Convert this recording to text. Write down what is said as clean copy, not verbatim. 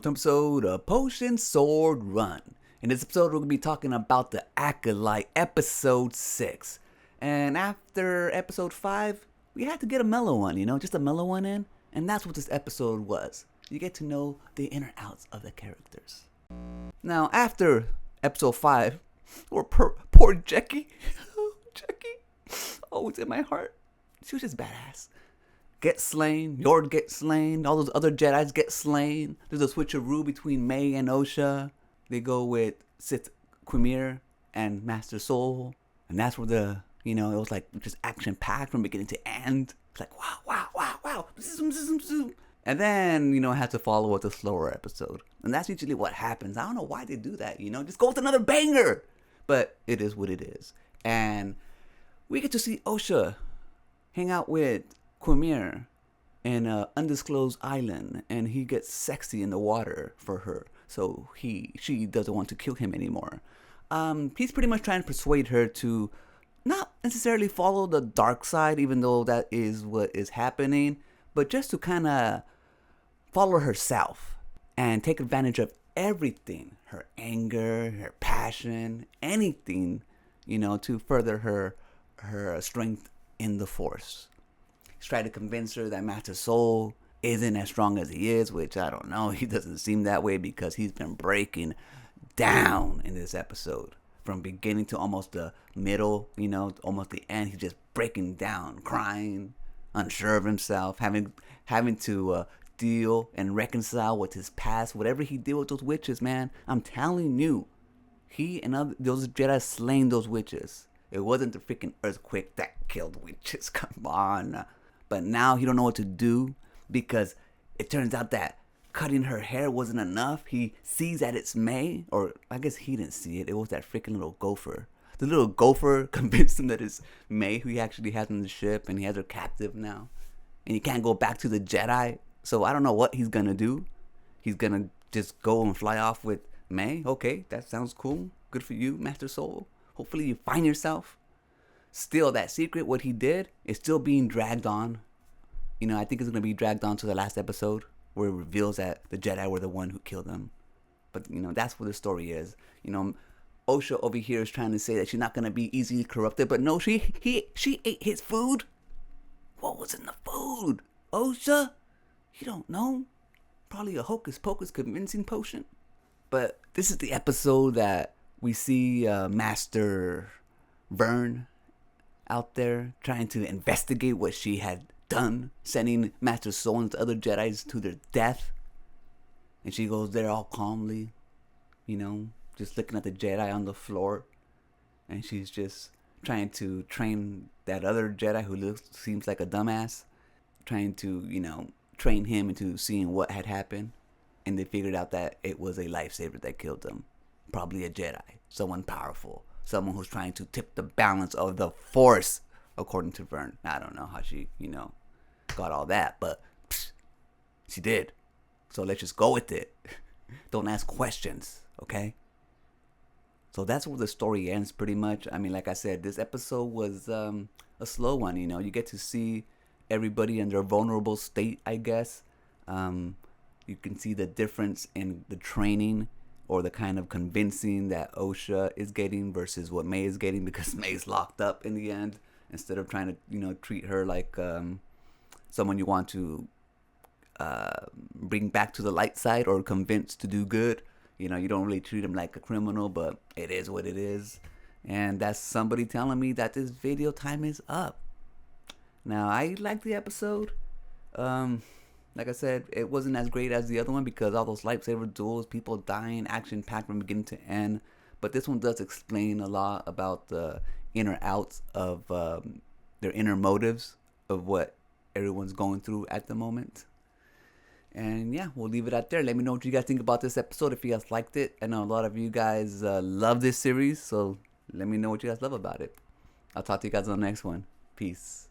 to episode of Potion Sword Run. In this episode, we're going to be talking about The Acolyte, Episode 6. And after Episode 5, we had to get a mellow one, just a mellow one in. And that's what this episode was. You get to know the inner outs of the characters. Now, after Episode 5, poor Jackie. Jackie. Oh, it's in my heart. She was just badass. Get slain, Yord gets slain, all those other Jedis get slain. There's a switcheroo between May and Osha. They go with Sith Quimir and Master Soul. And that's where it was like just action-packed from beginning to end. It's like, wow. And then, it had to follow with a slower episode. And that's usually what happens. I don't know why they do that, just go with another banger. But it is what it is. And we get to see Osha hang out with Quimir in an undisclosed island, and he gets sexy in the water for her, so she doesn't want to kill him anymore. He's pretty much trying to persuade her to not necessarily follow the dark side, even though that is what is happening, but just to kind of follow herself and take advantage of everything, her anger, her passion, anything, to further her strength in the Force. He's trying to convince her that Master Soul isn't as strong as he is, which I don't know. He doesn't seem that way because he's been breaking down in this episode. From beginning to almost the middle, almost the end, he's just breaking down, crying, unsure of himself, having to deal and reconcile with his past. Whatever he did with those witches, man, I'm telling you, he and those Jedi slain those witches. It wasn't the freaking earthquake that killed witches. Come on. But now he don't know what to do because it turns out that cutting her hair wasn't enough. He sees that it's May, or I guess he didn't see it. It was that freaking little gopher. The little gopher convinced him that it's May who he actually has on the ship, and he has her captive now. And he can't go back to the Jedi. So I don't know what he's going to do. He's going to just go and fly off with May. Okay, that sounds cool. Good for you, Master Soul. Hopefully you find yourself. Still, that secret, what he did, is still being dragged on. I think it's going to be dragged on to the last episode where it reveals that the Jedi were the one who killed him. But, that's what the story is. Osha over here is trying to say that she's not going to be easily corrupted. But no, she ate his food. What was in the food? Osha? You don't know. Probably a hocus pocus convincing potion. But this is the episode that we see Master Vern out there trying to investigate what she had done, sending Master Soul and the other Jedis to their death. And she goes there all calmly, just looking at the Jedi on the floor. And she's just trying to train that other Jedi who seems like a dumbass, trying to, train him into seeing what had happened. And they figured out that it was a lifesaver that killed them. Probably a Jedi, someone powerful, someone who's trying to tip the balance of the Force, according to Vern. I don't know how she, got all that, but she did. So let's just go with it. Don't ask questions, okay? So that's where the story ends pretty much. I mean, like I said, this episode was a slow one, You get to see everybody in their vulnerable state, I guess. You can see the difference in the training or the kind of convincing that Osha is getting versus what May is getting, because May's locked up in the end instead of trying to, treat her like someone you want to bring back to the light side or convince to do good. You don't really treat him like a criminal, but it is what it is. And that's somebody telling me that this video time is up. Now, I like the episode. Like I said, it wasn't as great as the other one because all those lightsaber duels, people dying, action-packed from beginning to end. But this one does explain a lot about the inner outs of their inner motives of what everyone's going through at the moment. And yeah, we'll leave it at there. Let me know what you guys think about this episode, if you guys liked it. I know a lot of you guys love this series, so let me know what you guys love about it. I'll talk to you guys on the next one. Peace.